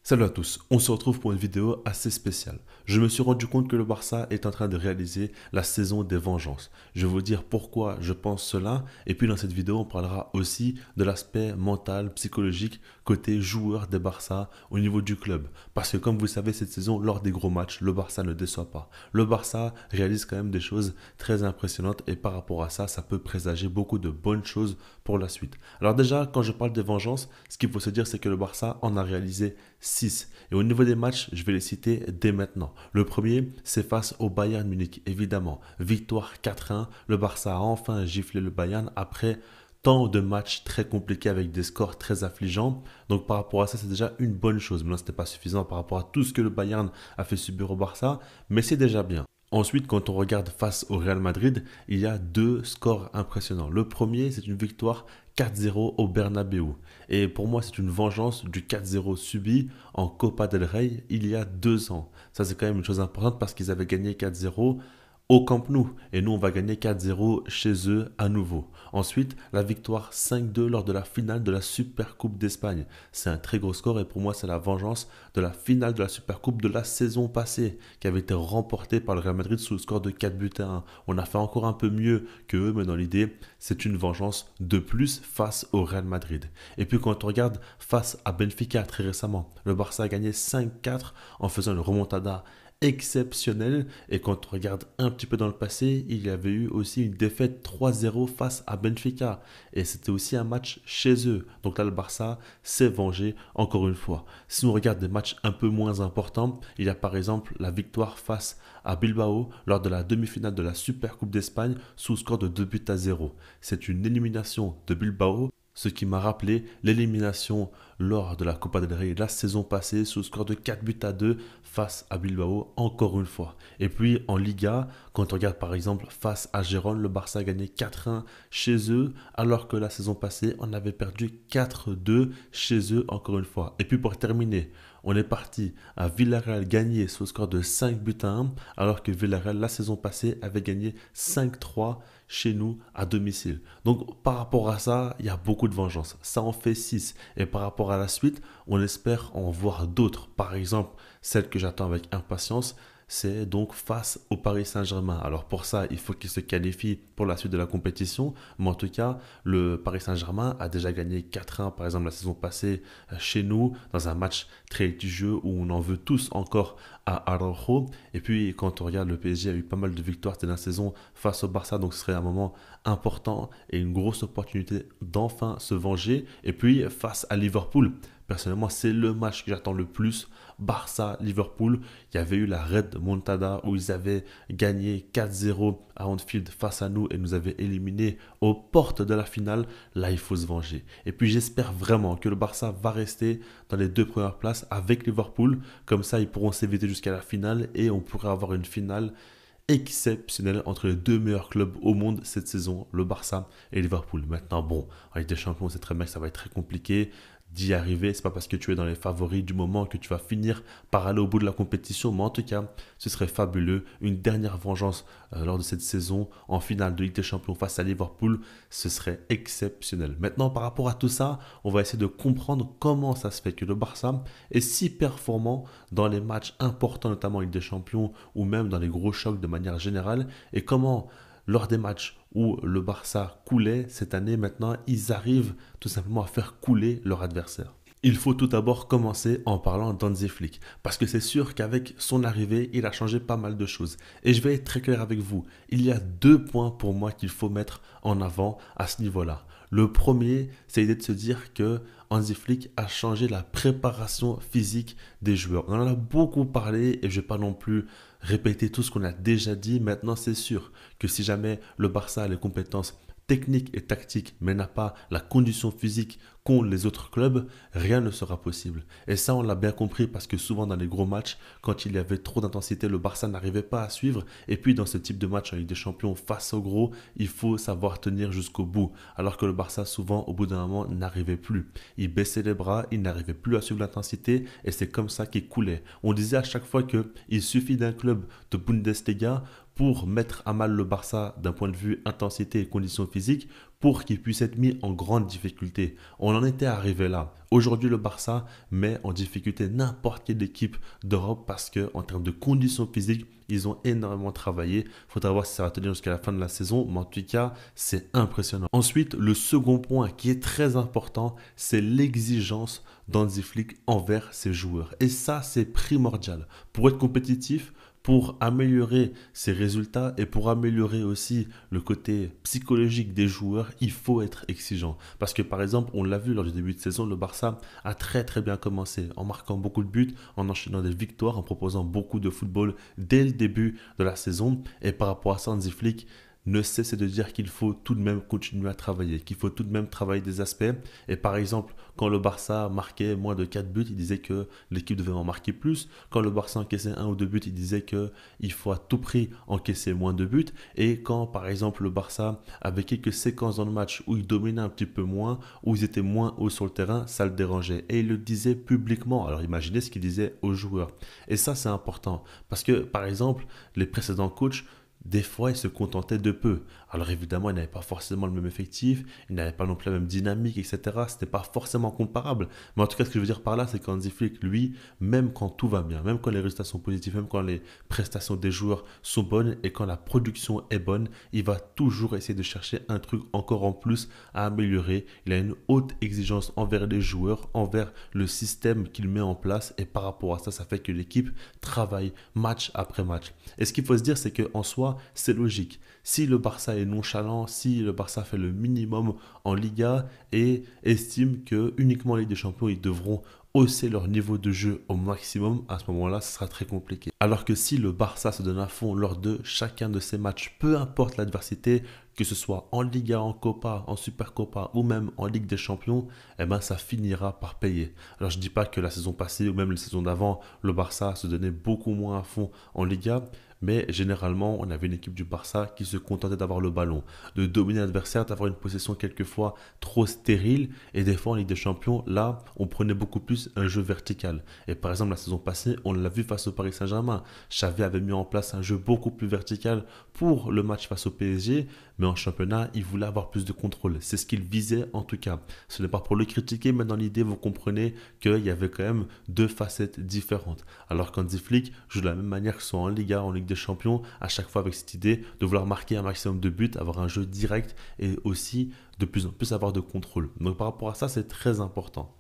Salut à tous, on se retrouve pour une vidéo assez spéciale. Je me suis rendu compte que le Barça est en train de réaliser la saison des vengeances. Je vais vous dire pourquoi je pense cela, et puis dans cette vidéo on parlera aussi de l'aspect mental, psychologique, côté joueur des Barça au niveau du club. Parce que comme vous savez, cette saison, lors des gros matchs, le Barça ne déçoit pas. Le Barça réalise quand même des choses très impressionnantes, et par rapport à ça, ça peut présager beaucoup de bonnes choses pour la suite. Alors déjà, quand je parle des vengeances, ce qu'il faut se dire, c'est que le Barça en a réalisé 6. Et au niveau des matchs, je vais les citer dès maintenant. Le premier, c'est face au Bayern Munich, évidemment. Victoire 4-1. Le Barça a enfin giflé le Bayern après tant de matchs très compliqués avec des scores très affligeants. Donc par rapport à ça, c'est déjà une bonne chose. Maintenant, ce n'était pas suffisant par rapport à tout ce que le Bayern a fait subir au Barça, mais c'est déjà bien. Ensuite, quand on regarde face au Real Madrid, il y a deux scores impressionnants. Le premier, c'est une victoire 4-0 au Bernabeu. Et pour moi, c'est une vengeance du 4-0 subi en Copa del Rey il y a 2 ans. Ça, c'est quand même une chose importante parce qu'ils avaient gagné 4-0 au Camp Nou. Et nous, on va gagner 4-0 chez eux à nouveau. Ensuite, la victoire 5-2 lors de la finale de la Super Coupe d'Espagne. C'est un très gros score et pour moi, c'est la vengeance de la finale de la Super Coupe de la saison passée qui avait été remportée par le Real Madrid sous le score de 4-1. On a fait encore un peu mieux que eux, mais dans l'idée, c'est une vengeance de plus face au Real Madrid. Et puis quand on regarde face à Benfica très récemment, le Barça a gagné 5-4 en faisant une remontada exceptionnel. Et quand on regarde un petit peu dans le passé, il y avait eu aussi une défaite 3-0 face à Benfica. Et c'était aussi un match chez eux. Donc là, le Barça s'est vengé encore une fois. Si on regarde des matchs un peu moins importants, il y a par exemple la victoire face à Bilbao lors de la demi-finale de la Super Coupe d'Espagne sous score de 2-0. C'est une élimination de Bilbao, ce qui m'a rappelé l'élimination lors de la Copa del Rey la saison passée sous score de 4-2 face à Bilbao encore une fois. Et puis en Liga, quand on regarde par exemple face à Gérone, le Barça a gagné 4-1 chez eux alors que la saison passée on avait perdu 4-2 chez eux encore une fois. Et puis pour terminer, on est parti à Villarreal gagner sous score de 5-1 alors que Villarreal la saison passée avait gagné 5-3 chez nous à domicile. Donc par rapport à ça, il y a beaucoup de vengeance. Ça en fait 6. Et par rapport à la suite, on espère en voir d'autres. Par exemple, celle que j'attends avec impatience, c'est donc face au Paris Saint-Germain. Alors pour ça, il faut qu'il se qualifie pour la suite de la compétition. Mais en tout cas, le Paris Saint-Germain a déjà gagné 4-1 par exemple la saison passée chez nous dans un match très litigieux où on en veut tous encore à Araujo. Et puis quand on regarde, le PSG a eu pas mal de victoires cette dernière saison face au Barça. Donc ce serait un moment important et une grosse opportunité d'enfin se venger. Et puis face à Liverpool, personnellement, c'est le match que j'attends le plus. Barça-Liverpool, il y avait eu la Red Montada où ils avaient gagné 4-0 à Anfield face à nous et nous avaient éliminés aux portes de la finale. Là, il faut se venger. Et puis, j'espère vraiment que le Barça va rester dans les 2 premières places avec Liverpool. Comme ça, ils pourront s'éviter jusqu'à la finale et on pourrait avoir une finale exceptionnelle entre les deux meilleurs clubs au monde cette saison, le Barça et Liverpool. Maintenant, bon, avec des champions, c'est très bien que ça va être très compliqué d'y arriver. C'est pas parce que tu es dans les favoris du moment que tu vas finir par aller au bout de la compétition, mais en tout cas, ce serait fabuleux. Une dernière vengeance lors de cette saison en finale de Ligue des Champions face à Liverpool, ce serait exceptionnel. Maintenant, par rapport à tout ça, on va essayer de comprendre comment ça se fait que le Barça est si performant dans les matchs importants, notamment en Ligue des Champions ou même dans les gros chocs de manière générale, et comment lors des matchs où le Barça coulait cette année, maintenant, ils arrivent tout simplement à faire couler leur adversaire. Il faut tout d'abord commencer en parlant d'Hansi Flick, parce que c'est sûr qu'avec son arrivée, il a changé pas mal de choses. Et je vais être très clair avec vous, il y a 2 points pour moi qu'il faut mettre en avant à ce niveau-là. Le premier, c'est l'idée de se dire que Hansi Flick a changé la préparation physique des joueurs. On en a beaucoup parlé et je ne vais pas non plus répéter tout ce qu'on a déjà dit. Maintenant, c'est sûr que si jamais le Barça a les compétences techniques et tactiques, mais n'a pas la condition physique qu'ont les autres clubs, rien ne sera possible. Et ça, on l'a bien compris parce que souvent dans les gros matchs, quand il y avait trop d'intensité, le Barça n'arrivait pas à suivre. Et puis dans ce type de match en Ligue des Champions face au gros, il faut savoir tenir jusqu'au bout. Alors que le Barça, souvent, au bout d'un moment, n'arrivait plus. Il baissait les bras, il n'arrivait plus à suivre l'intensité et c'est comme ça qu'il coulait. On disait à chaque fois qu'il suffit d'un club de Bundesliga pour mettre à mal le Barça d'un point de vue intensité et conditions physiques, pour qu'il puisse être mis en grande difficulté. On en était arrivé là. Aujourd'hui, le Barça met en difficulté n'importe quelle équipe d'Europe parce que en termes de conditions physiques, ils ont énormément travaillé. Il faudra voir si ça va tenir jusqu'à la fin de la saison, mais en tout cas, c'est impressionnant. Ensuite, le second point qui est très important, c'est l'exigence d'Hansi Flick envers ses joueurs. Et ça, c'est primordial. Pour être compétitif, pour améliorer ses résultats et pour améliorer aussi le côté psychologique des joueurs, il faut être exigeant. Parce que par exemple, on l'a vu lors du début de saison, le Barça a très très bien commencé en marquant beaucoup de buts, en enchaînant des victoires, en proposant beaucoup de football dès le début de la saison. Et par rapport à ça, Hansi Flick ne cesse de dire qu'il faut tout de même continuer à travailler, qu'il faut tout de même travailler des aspects. Et par exemple, quand le Barça marquait moins de 4 buts, il disait que l'équipe devait en marquer plus. Quand le Barça encaissait 1 ou 2 buts, il disait qu'il faut à tout prix encaisser moins de buts. Et quand par exemple le Barça avait quelques séquences dans le match où il dominait un petit peu moins, où ils étaient moins hauts sur le terrain, ça le dérangeait. Et il le disait publiquement. Alors imaginez ce qu'il disait aux joueurs. Et ça c'est important. Parce que par exemple, les précédents coachs, des fois, ils se contentaient de peu. Alors évidemment, ils n'avaient pas forcément le même effectif, ils n'avaient pas non plus la même dynamique, etc. Ce n'était pas forcément comparable. Mais en tout cas, ce que je veux dire par là, c'est qu'Hansi Flick, lui, même quand tout va bien, même quand les résultats sont positifs, même quand les prestations des joueurs sont bonnes et quand la production est bonne, il va toujours essayer de chercher un truc encore en plus à améliorer. Il a une haute exigence envers les joueurs, envers le système qu'il met en place. Et par rapport à ça, ça fait que l'équipe travaille match après match. Et ce qu'il faut se dire, c'est qu'en soi, c'est logique. Si le Barça est nonchalant, si le Barça fait le minimum en Liga et estime que uniquement en Ligue des Champions, ils devront hausser leur niveau de jeu au maximum, à ce moment-là, ce sera très compliqué. Alors que si le Barça se donne à fond lors de chacun de ses matchs, peu importe l'adversité, que ce soit en Liga, en Copa, en Supercopa ou même en Ligue des Champions, eh ben ça finira par payer. Alors je ne dis pas que la saison passée ou même la saison d'avant, le Barça se donnait beaucoup moins à fond en Liga, mais généralement, on avait une équipe du Barça qui se contentait d'avoir le ballon, de dominer l'adversaire, d'avoir une possession quelquefois trop stérile. Et des fois, en Ligue des Champions, là, on prenait beaucoup plus un jeu vertical. Et par exemple, la saison passée, on l'a vu face au Paris Saint-Germain. Xavi avait mis en place un jeu beaucoup plus vertical pour le match face au PSG, mais en championnat, il voulait avoir plus de contrôle. C'est ce qu'il visait en tout cas. Ce n'est pas pour le critiquer, mais dans l'idée, vous comprenez qu'il y avait quand même deux facettes différentes. Alors qu'Hansi Flick joue de la même manière que ce soit en Liga, en Ligue des Champions, à chaque fois avec cette idée de vouloir marquer un maximum de buts, avoir un jeu direct et aussi de plus en plus avoir de contrôle. Donc par rapport à ça, c'est très important.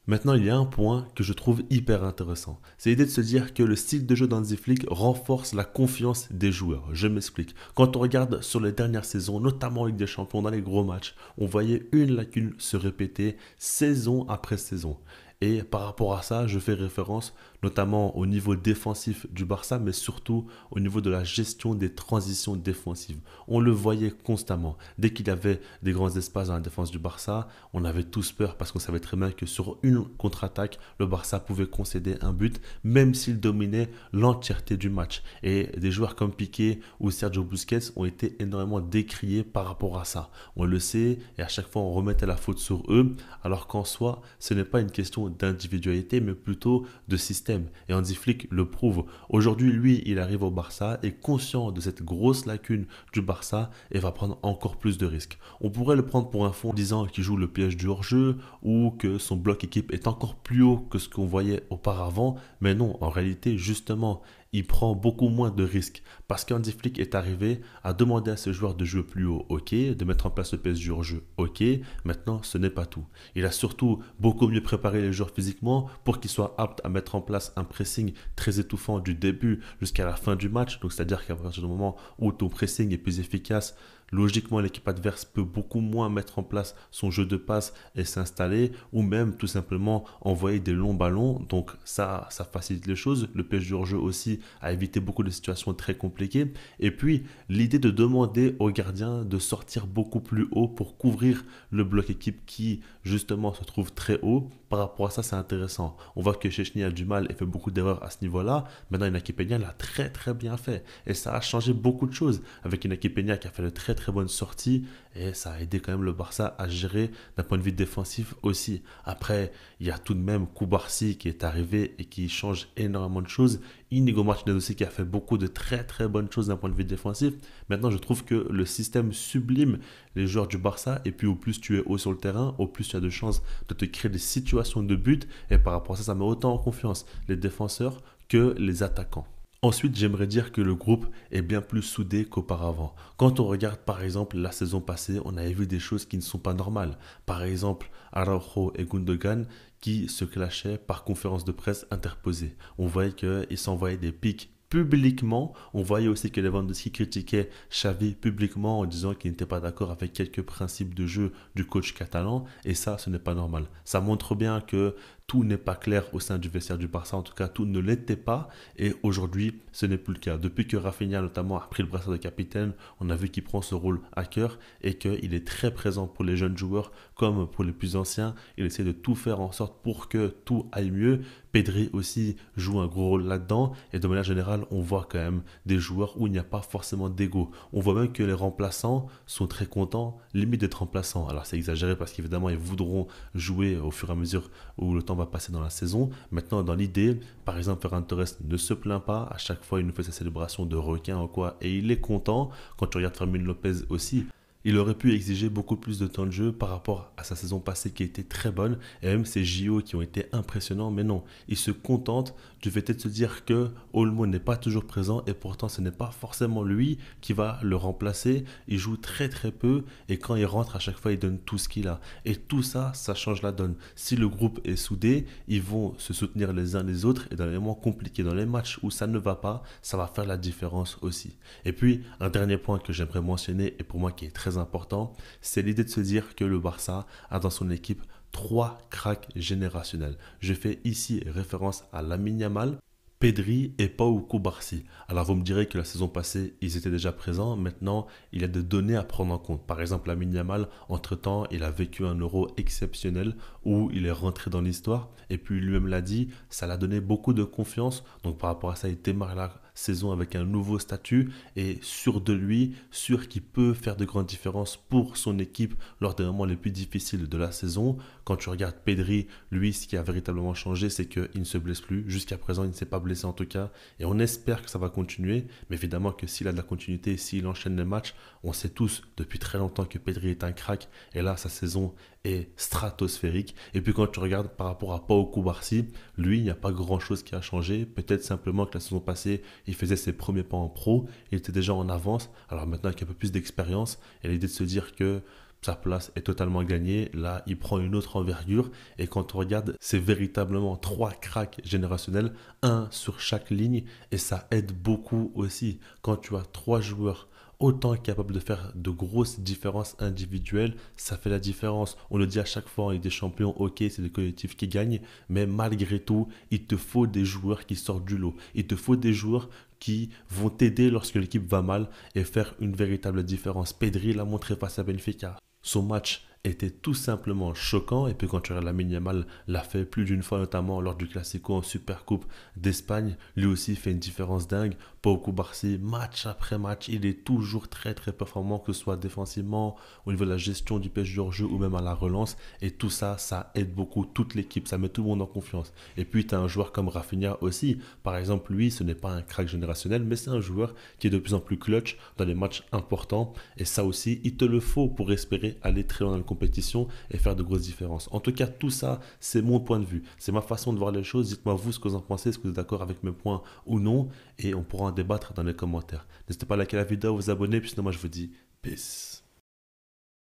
Maintenant, il y a un point que je trouve hyper intéressant. C'est l'idée de se dire que le style de jeu d'Hansi Flick renforce la confiance des joueurs. Je m'explique. Quand on regarde sur les dernières saisons, notamment en Ligue des Champions, dans les gros matchs, on voyait une lacune se répéter saison après saison. Et par rapport à ça, je fais référence notamment au niveau défensif du Barça, mais surtout au niveau de la gestion des transitions défensives. On le voyait constamment. Dès qu'il y avait des grands espaces dans la défense du Barça, on avait tous peur parce qu'on savait très bien que sur une contre-attaque, le Barça pouvait concéder un but, même s'il dominait l'entièreté du match. Et des joueurs comme Piqué ou Sergio Busquets ont été énormément décriés par rapport à ça. On le sait, et à chaque fois on remettait la faute sur eux, alors qu'en soi, ce n'est pas une question d'individualité, mais plutôt de système. Et Hansi Flick le prouve. Aujourd'hui, lui, il arrive au Barça, est conscient de cette grosse lacune du Barça et va prendre encore plus de risques. On pourrait le prendre pour un fond en disant qu'il joue le piège du hors-jeu ou que son bloc équipe est encore plus haut que ce qu'on voyait auparavant, mais non, en réalité, justement, il prend beaucoup moins de risques parce qu'Hansi Flick est arrivé à demander à ses joueurs de jouer plus haut, ok, de mettre en place le PSG hors jeu, ok, maintenant ce n'est pas tout. Il a surtout beaucoup mieux préparé les joueurs physiquement pour qu'ils soient aptes à mettre en place un pressing très étouffant du début jusqu'à la fin du match, donc c'est-à-dire qu'à partir du moment où ton pressing est plus efficace, logiquement, l'équipe adverse peut beaucoup moins mettre en place son jeu de passe et s'installer, ou même tout simplement envoyer des longs ballons. Donc ça facilite les choses. Le PSG hors jeu aussi a évité beaucoup de situations très compliquées. Et puis, l'idée de demander aux gardiens de sortir beaucoup plus haut pour couvrir le bloc équipe qui, justement, se trouve très haut. Par rapport à ça, c'est intéressant. On voit que Szczęsny a du mal et fait beaucoup d'erreurs à ce niveau-là. Maintenant, Inaki Peña l'a très très bien fait. Et ça a changé beaucoup de choses avec Inaki Peña qui a fait de très très bonnes sorties. et ça a aidé quand même le Barça à gérer d'un point de vue défensif aussi. Après, il y a tout de même Koubarsi qui est arrivé et qui change énormément de choses. Inigo Martinez aussi qui a fait beaucoup de très très bonnes choses d'un point de vue défensif. Maintenant, je trouve que le système sublime les joueurs du Barça et puis au plus tu es haut sur le terrain, au plus tu as de chances de te créer des situations de but et par rapport à ça, ça met autant en confiance les défenseurs que les attaquants. Ensuite, j'aimerais dire que le groupe est bien plus soudé qu'auparavant. Quand on regarde par exemple la saison passée, on avait vu des choses qui ne sont pas normales. Par exemple, Araujo et Gundogan qui se clashaient par conférence de presse interposée. On voyait qu'ils s'envoyaient des pics publiquement. On voyait aussi que Lewandowski critiquait Xavi publiquement en disant qu'il n'était pas d'accord avec quelques principes de jeu du coach catalan. Et ça, ce n'est pas normal. Ça montre bien que tout n'est pas clair au sein du vestiaire du Barça. En tout cas, tout ne l'était pas. Et aujourd'hui, ce n'est plus le cas. Depuis que Rafinha, notamment, a pris le brassard de capitaine, on a vu qu'il prend ce rôle à cœur et qu'il est très présent pour les jeunes joueurs comme pour les plus anciens. Il essaie de tout faire en sorte pour que tout aille mieux. Pedri aussi joue un gros rôle là-dedans. Et de manière générale, on voit quand même des joueurs où il n'y a pas forcément d'ego. On voit même que les remplaçants sont très contents, limite d'être remplaçants. Alors c'est exagéré parce qu'évidemment, ils voudront jouer au fur et à mesure où le temps va passer dans la saison. Maintenant, dans l'idée, par exemple, Ferran Torres ne se plaint pas. À chaque fois, il nous fait sa célébration de requin ou quoi. Et il est content. Quand tu regardes Fermin Lopez aussi, il aurait pu exiger beaucoup plus de temps de jeu par rapport à sa saison passée qui était très bonne et même ses JO qui ont été impressionnants. Mais non, il se contente du fait de se dire que Olmo n'est pas toujours présent et pourtant ce n'est pas forcément lui qui va le remplacer. Il joue très très peu et quand il rentre à chaque fois il donne tout ce qu'il a. Et tout ça, ça change la donne. Si le groupe est soudé, ils vont se soutenir les uns les autres et dans les moments compliqués, dans les matchs où ça ne va pas, ça va faire la différence aussi. Et puis, un dernier point que j'aimerais mentionner et pour moi qui est très important, c'est l'idée de se dire que le Barça a dans son équipe 3 cracks générationnels. Je fais ici référence à Lamine Yamal, Pedri et Pau Cubarsí. Alors vous me direz que la saison passée, ils étaient déjà présents. Maintenant, il y a des données à prendre en compte. Par exemple, Lamine Yamal, entre-temps, il a vécu un Euro exceptionnel où il est rentré dans l'histoire. Et puis lui-même l'a dit, ça l'a donné beaucoup de confiance. Donc par rapport à ça, il démarre la saison avec un nouveau statut et sûr de lui, sûr qu'il peut faire de grandes différences pour son équipe lors des moments les plus difficiles de la saison. Quand tu regardes Pedri, lui, ce qui a véritablement changé, c'est qu'il ne se blesse plus. Jusqu'à présent, il ne s'est pas blessé en tout cas. Et on espère que ça va continuer. Mais évidemment que s'il a de la continuité, s'il enchaîne les matchs, on sait tous depuis très longtemps que Pedri est un crack. Et là, sa saison est stratosphérique. Et puis quand tu regardes par rapport à Pau Cubarsí, lui, il n'y a pas grand-chose qui a changé. Peut-être simplement que la saison passée, il faisait ses premiers pas en pro. Il était déjà en avance. Alors maintenant, avec un peu plus d'expérience, et l'idée de se dire que sa place est totalement gagnée. Là, il prend une autre envergure. Et quand on regarde, c'est véritablement 3 cracks générationnels, un sur chaque ligne. Et ça aide beaucoup aussi. Quand tu as 3 joueurs autant capables de faire de grosses différences individuelles, ça fait la différence. On le dit à chaque fois, avec des champions, ok, c'est des collectifs qui gagnent, mais malgré tout, il te faut des joueurs qui sortent du lot. Il te faut des joueurs qui vont t'aider lorsque l'équipe va mal et faire une véritable différence. Pedri l'a montré face à Benfica. Son match était tout simplement choquant et puis quand tu regardes Lamine Yamal l'a fait plus d'une fois notamment lors du Classico en Supercoupe d'Espagne, lui aussi fait une différence dingue. Pau Cubarsí, match après match, il est toujours très très performant que ce soit défensivement, au niveau de la gestion du piège hors jeu ou même à la relance et tout ça, ça aide beaucoup toute l'équipe, ça met tout le monde en confiance. Et puis tu as un joueur comme Rafinha aussi, par exemple lui ce n'est pas un crack générationnel mais c'est un joueur qui est de plus en plus clutch dans les matchs importants et ça aussi il te le faut pour espérer aller très loin dans la compétition et faire de grosses différences. En tout cas, tout ça, c'est mon point de vue. C'est ma façon de voir les choses. Dites-moi vous ce que vous en pensez, est-ce que vous êtes d'accord avec mes points ou non, et on pourra en débattre dans les commentaires. N'hésitez pas à liker la vidéo, vous abonner, puis sinon moi je vous dis peace.